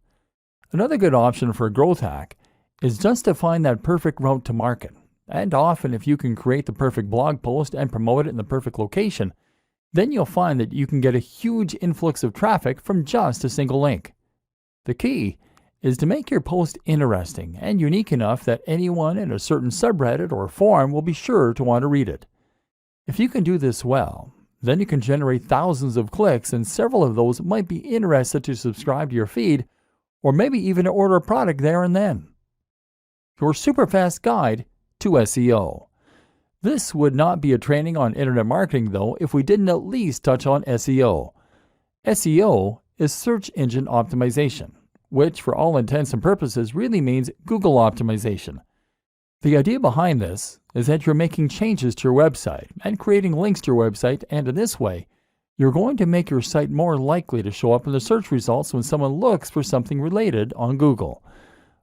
Another good option for a growth hack is just to find that perfect route to market. And often, if you can create the perfect blog post and promote it in the perfect location, then you'll find that you can get a huge influx of traffic from just a single link. The key is to make your post interesting and unique enough that anyone in a certain subreddit or forum will be sure to want to read it. If you can do this well, then you can generate thousands of clicks, and several of those might be interested to subscribe to your feed or maybe even to order a product there and then. Your super fast guide to SEO. This would not be a training on internet marketing though if we didn't at least touch on SEO. SEO is search engine optimization, which for all intents and purposes really means Google optimization. The idea behind this is that you're making changes to your website and creating links to your website, and in this way, you're going to make your site more likely to show up in the search results when someone looks for something related on Google.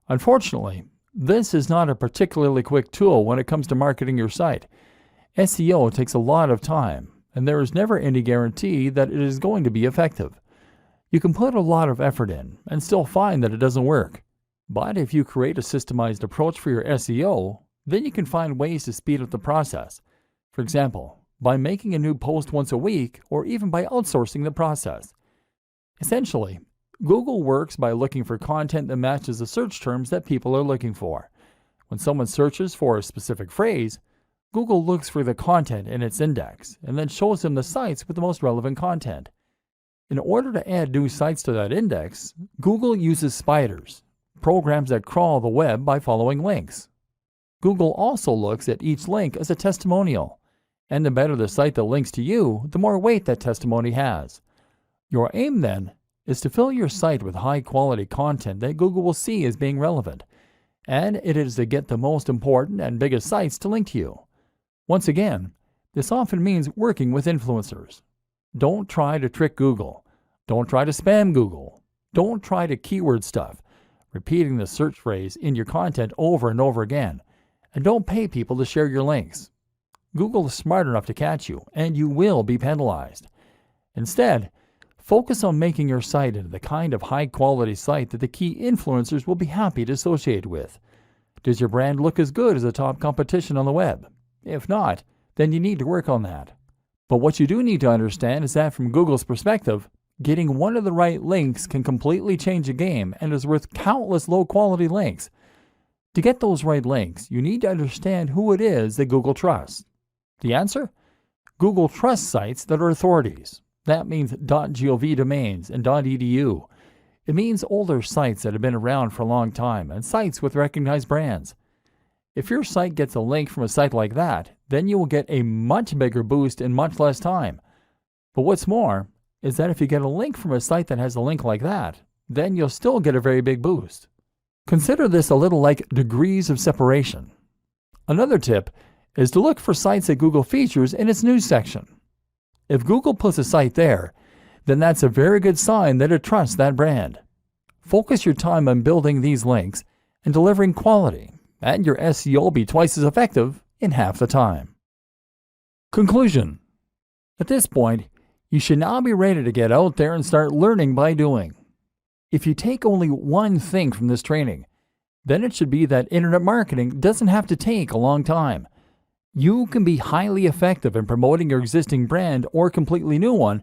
Unfortunately, this is not a particularly quick tool when it comes to marketing your site. SEO takes a lot of time, and there is never any guarantee that it is going to be effective. You can put a lot of effort in and still find that it doesn't work. But if you create a systemized approach for your SEO, then you can find ways to speed up the process. For example, by making a new post once a week or even by outsourcing the process. Essentially, Google works by looking for content that matches the search terms that people are looking for. When someone searches for a specific phrase, Google looks for the content in its index and then shows them the sites with the most relevant content. In order to add new sites to that index, Google uses spiders, programs that crawl the web by following links. Google also looks at each link as a testimonial, and the better the site that links to you, the more weight that testimony has. Your aim then is to fill your site with high-quality content that Google will see as being relevant, and it is to get the most important and biggest sites to link to you. Once again, this often means working with influencers. Don't try to trick Google. Don't try to spam Google. Don't try to keyword stuff, repeating the search phrase in your content over and over again. And don't pay people to share your links. Google is smart enough to catch you, and you will be penalized. Instead, focus on making your site into the kind of high-quality site that the key influencers will be happy to associate with. Does your brand look as good as the top competition on the web? If not, then you need to work on that. But what you do need to understand is that from Google's perspective, getting one of the right links can completely change the game and is worth countless low-quality links. To get those right links, you need to understand who it is that Google trusts. The answer? Google trusts sites that are authorities. That means .gov domains and .edu. It means older sites that have been around for a long time and sites with recognized brands. If your site gets a link from a site like that, then you will get a much bigger boost in much less time. But what's more is that if you get a link from a site that has a link like that, then you'll still get a very big boost. Consider this a little like degrees of separation. Another tip is to look for sites that Google features in its news section. If Google puts a site there, then that's a very good sign that it trusts that brand. Focus your time on building these links and delivering quality, and your SEO will be twice as effective in half the time. Conclusion. At this point, you should now be ready to get out there and start learning by doing. If you take only one thing from this training, then it should be that internet marketing doesn't have to take a long time. You can be highly effective in promoting your existing brand or completely new one,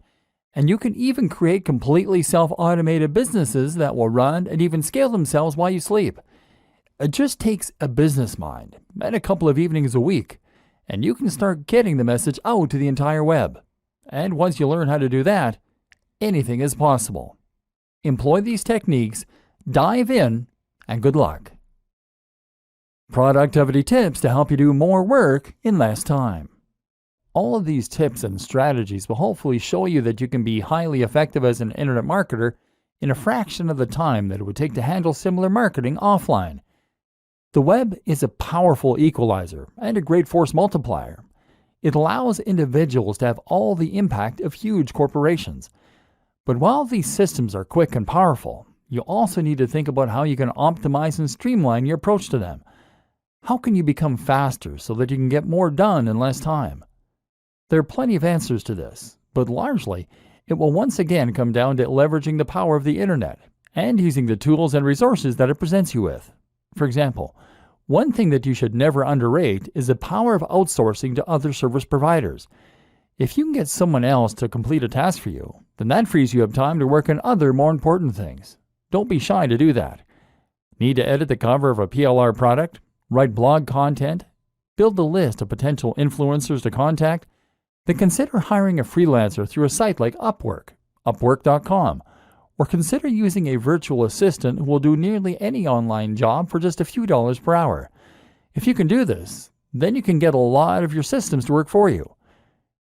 and you can even create completely self-automated businesses that will run and even scale themselves while you sleep. It just takes a business mind and a couple of evenings a week, and you can start getting the message out to the entire web. And once you learn how to do that, anything is possible. Employ these techniques, dive in, and good luck. Productivity tips to help you do more work in less time. All of these tips and strategies will hopefully show you that you can be highly effective as an internet marketer in a fraction of the time that it would take to handle similar marketing offline. The web is a powerful equalizer and a great force multiplier. It allows individuals to have all the impact of huge corporations. But while these systems are quick and powerful, you also need to think about how you can optimize and streamline your approach to them. How can you become faster so that you can get more done in less time? There are plenty of answers to this, but largely, it will once again come down to leveraging the power of the internet and using the tools and resources that it presents you with. For example, one thing that you should never underrate is the power of outsourcing to other service providers. If you can get someone else to complete a task for you, then that frees you up time to work on other more important things. Don't be shy to do that. Need to edit the cover of a PLR product? Write blog content? Build a list of potential influencers to contact? Then consider hiring a freelancer through a site like Upwork, Upwork.com, or consider using a virtual assistant who will do nearly any online job for just a few dollars per hour. If you can do this, then you can get a lot of your systems to work for you.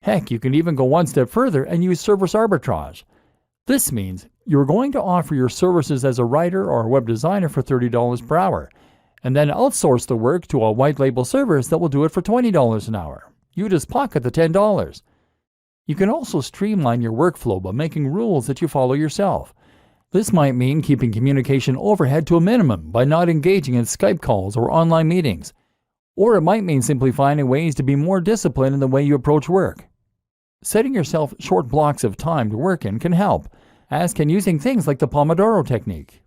Heck, you can even go one step further and use service arbitrage. This means you're going to offer your services as a writer or a web designer for $30 per hour, and then outsource the work to a white label service that will do it for $20 an hour. You just pocket the $10. You can also streamline your workflow by making rules that you follow yourself. This might mean keeping communication overhead to a minimum by not engaging in Skype calls or online meetings. Or it might mean simply finding ways to be more disciplined in the way you approach work. Setting yourself short blocks of time to work in can help, as can using things like the Pomodoro technique.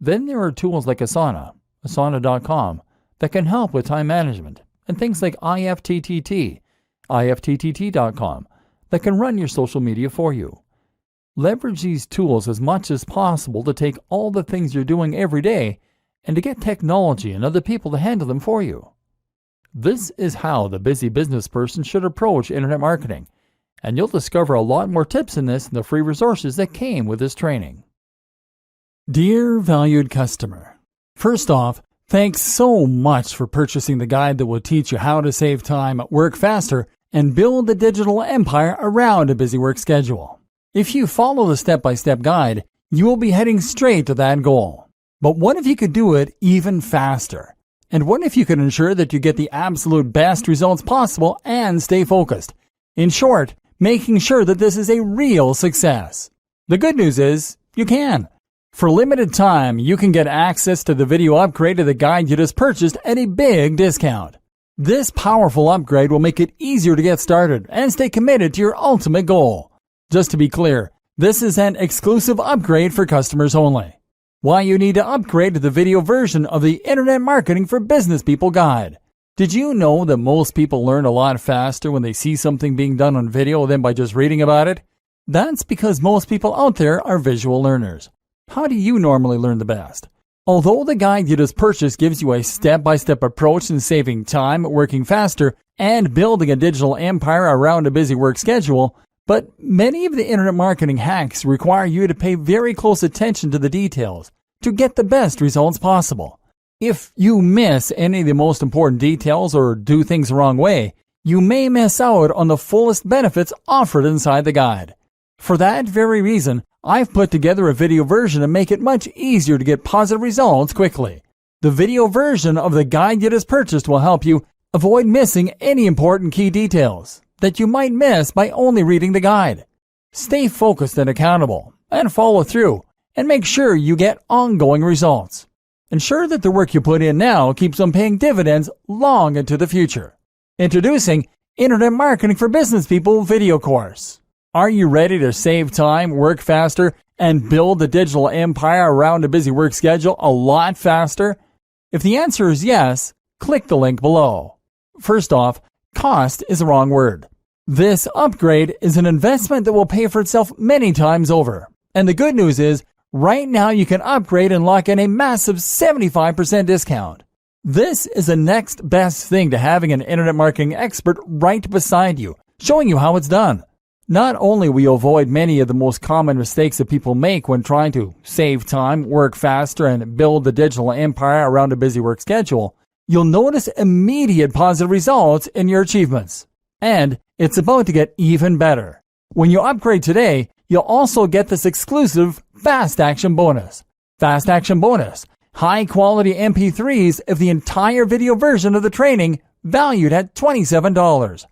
Then there are tools like Asana, Asana.com, that can help with time management, and things like IFTTT, IFTTT.com, that can run your social media for you. Leverage these tools as much as possible to take all the things you're doing every day and to get technology and other people to handle them for you. This is how the busy business person should approach internet marketing, and you'll discover a lot more tips in this in the free resources that came with this training. Dear valued customer, first off, thanks so much for purchasing the guide that will teach you how to save time, work faster, and build a digital empire around a busy work schedule. If you follow the step-by-step guide, you will be heading straight to that goal. But what if you could do it even faster? And what if you could ensure that you get the absolute best results possible and stay focused? In short, making sure that this is a real success. The good news is, you can. For limited time, you can get access to the video upgrade of the guide you just purchased at a big discount. This powerful upgrade will make it easier to get started and stay committed to your ultimate goal. Just to be clear, this is an exclusive upgrade for customers only. Why you need to upgrade to the video version of the Internet Marketing for Business People guide. Did you know that most people learn a lot faster when they see something being done on video than by just reading about it? That's because most people out there are visual learners. How do you normally learn the best? Although the guide you just purchased gives you a step-by-step approach in saving time, working faster, and building a digital empire around a busy work schedule, but many of the internet marketing hacks require you to pay very close attention to the details to get the best results possible. If you miss any of the most important details or do things the wrong way, you may miss out on the fullest benefits offered inside the guide. For that very reason, I've put together a video version to make it much easier to get positive results quickly. The video version of the guide you just purchased will help you Avoid missing any important key details that you might miss by only reading the guide. Stay focused and accountable, and follow through, and make sure you get ongoing results. Ensure that the work you put in now keeps on paying dividends long into the future. Introducing Internet Marketing for Business People video course. Are you ready to save time, work faster, and build a digital empire around a busy work schedule a lot faster? If the answer is yes, click the link below. First off, cost is the wrong word. This upgrade is an investment that will pay for itself many times over. And the good news is, right now you can upgrade and lock in a massive 75% discount. This is the next best thing to having an internet marketing expert right beside you, showing you how it's done. Not only will you avoid many of the most common mistakes that people make when trying to save time, work faster, and build the digital empire around a busy work schedule, you'll notice immediate positive results in your achievements. And it's about to get even better. When you upgrade today, you'll also get this exclusive Fast Action Bonus. Fast Action Bonus. High quality MP3s of the entire video version of the training, valued at $27.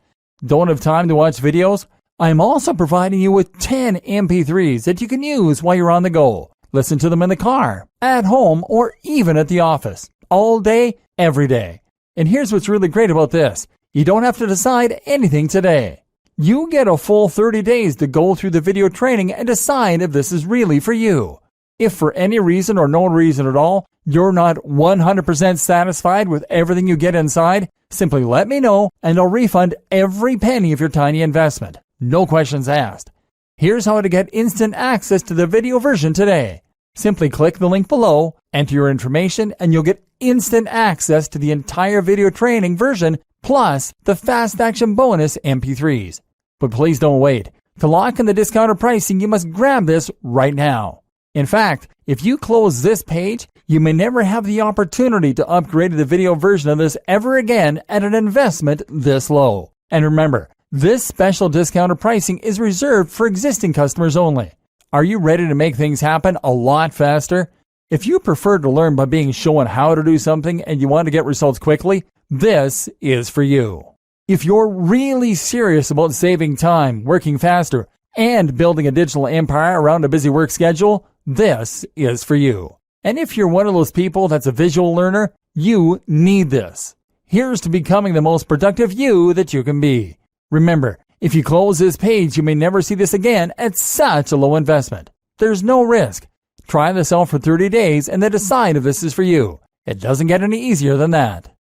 Don't have time to watch videos? I'm also providing you with 10 MP3s that you can use while you're on the go. Listen to them in the car, at home, or even at the office. All day, every day. And here's what's really great about this. You don't have to decide anything today. You get a full 30 days to go through the video training and decide if this is really for you. If for any reason or no reason at all, you're not 100% satisfied with everything you get inside, simply let me know and I'll refund every penny of your tiny investment. No questions asked. Here's how to get instant access to the video version today. Simply click the link below, enter your information, and you'll get instant access to the entire video training version plus the Fast Action Bonus MP3s. But please don't wait. To lock in the discounted pricing, you must grab this right now. In fact, if you close this page, you may never have the opportunity to upgrade to the video version of this ever again at an investment this low. And remember, this special discounted pricing is reserved for existing customers only. Are you ready to make things happen a lot faster? If you prefer to learn by being shown how to do something and you want to get results quickly, this is for you. If you're really serious about saving time, working faster, and building a digital empire around a busy work schedule, this is for you. And if you're one of those people that's a visual learner, you need this. Here's to becoming the most productive you that you can be. Remember, if you close this page, you may never see this again at such a low investment. There's no risk. Try this out for 30 days and then decide if this is for you. It doesn't get any easier than that.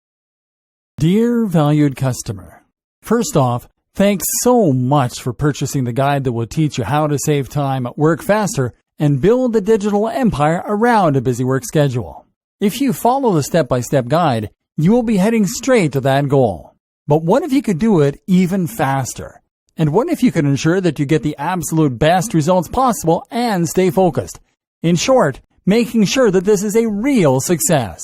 Dear valued customer, first off, thanks so much for purchasing the guide that will teach you how to save time, work faster, and build a digital empire around a busy work schedule. If you follow the step-by-step guide, you will be heading straight to that goal. But what if you could do it even faster? And what if you could ensure that you get the absolute best results possible and stay focused? In short, making sure that this is a real success.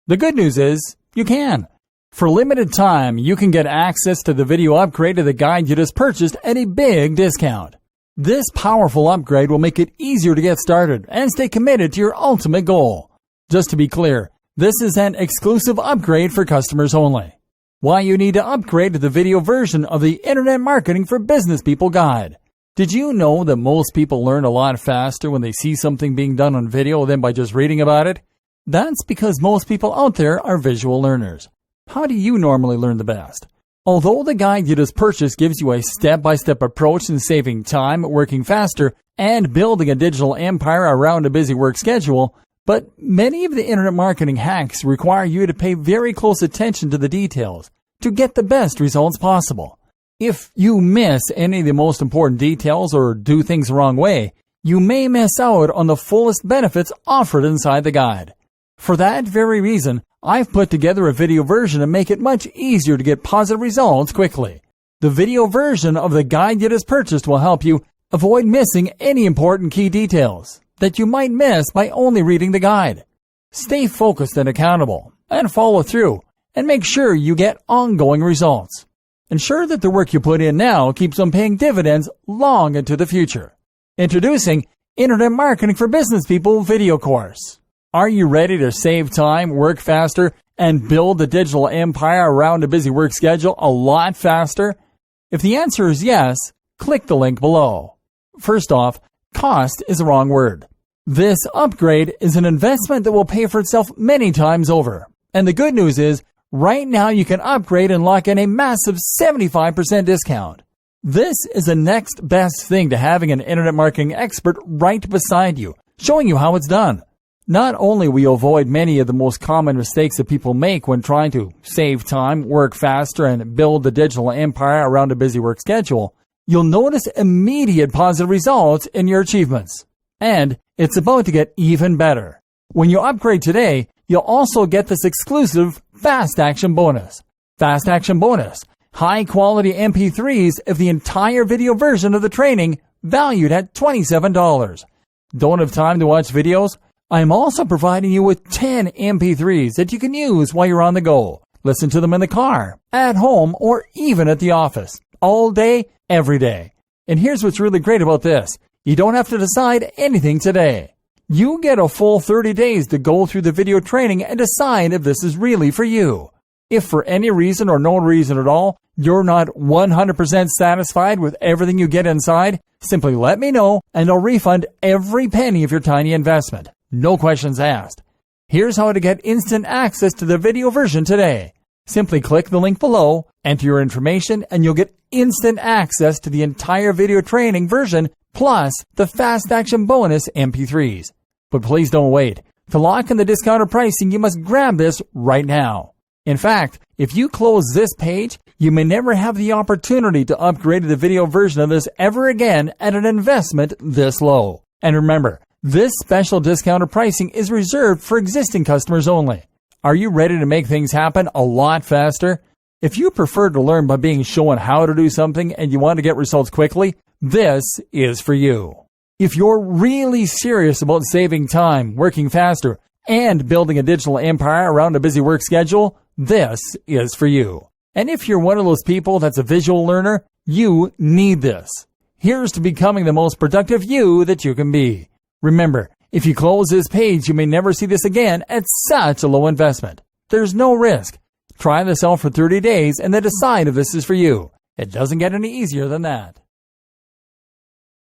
The good news is, you can. For limited time, you can get access to the video upgrade of the guide you just purchased at a big discount. This powerful upgrade will make it easier to get started and stay committed to your ultimate goal. Just to be clear, this is an exclusive upgrade for customers only. Why you need to upgrade to the video version of the Internet Marketing for Business People guide. Did you know that most people learn a lot faster when they see something being done on video than by just reading about it? That's because most people out there are visual learners. How do you normally learn the best? Although the guide you just purchased gives you a step-by-step approach in saving time, working faster, and building a digital empire around a busy work schedule, but many of the internet marketing hacks require you to pay very close attention to the details to get the best results possible. If you miss any of the most important details or do things the wrong way, you may miss out on the fullest benefits offered inside the guide. For that very reason, I've put together a video version to make it much easier to get positive results quickly. The video version of the guide you just purchased will help you avoid missing any important key details that you might miss by only reading the guide. Stay focused and accountable, and follow through, and make sure you get ongoing results. Ensure that the work you put in now keeps on paying dividends long into the future. Introducing Internet Marketing for Business People video course. Are you ready to save time, work faster, and build a digital empire around a busy work schedule a lot faster? If the answer is yes, click the link below. First off, cost is the wrong word. This upgrade is an investment that will pay for itself many times over. And the good news is, right now you can upgrade and lock in a massive 75% discount. This is the next best thing to having an internet marketing expert right beside you, showing you how it's done. Not only will you avoid many of the most common mistakes that people make when trying to save time, work faster, and build the digital empire around a busy work schedule, you'll notice immediate positive results in your achievements. And it's about to get even better. When you upgrade today, you'll also get this exclusive Fast Action Bonus. Fast Action Bonus. High-quality MP3s of the entire video version of the training, valued at $27. Don't have time to watch videos? I'm also providing you with 10 MP3s that you can use while you're on the go. Listen to them in the car, at home, or even at the office. All day, every day. And here's what's really great about this. You don't have to decide anything today. You get a full 30 days to go through the video training and decide if this is really for you. If for any reason or no reason at all, you're not 100% satisfied with everything you get inside, simply let me know and I'll refund every penny of your tiny investment. No questions asked. Here's how to get instant access to the video version today. Simply click the link below, enter your information, and you'll get instant access to the entire video training version plus the Fast Action Bonus MP3s. But please don't wait. To lock in the discounted pricing, you must grab this right now. In fact, if you close this page, you may never have the opportunity to upgrade to the video version of this ever again at an investment this low. And remember, this special discounted pricing is reserved for existing customers only. Are you ready to make things happen a lot faster? If you prefer to learn by being shown how to do something and you want to get results quickly, this is for you. If you're really serious about saving time, working faster, and building a digital empire around a busy work schedule, this is for you. And if you're one of those people that's a visual learner, you need this. Here's to becoming the most productive you that you can be. Remember, if you close this page, you may never see this again at such a low investment. There's no risk. Try this out for 30 days and then decide if this is for you. It doesn't get any easier than that.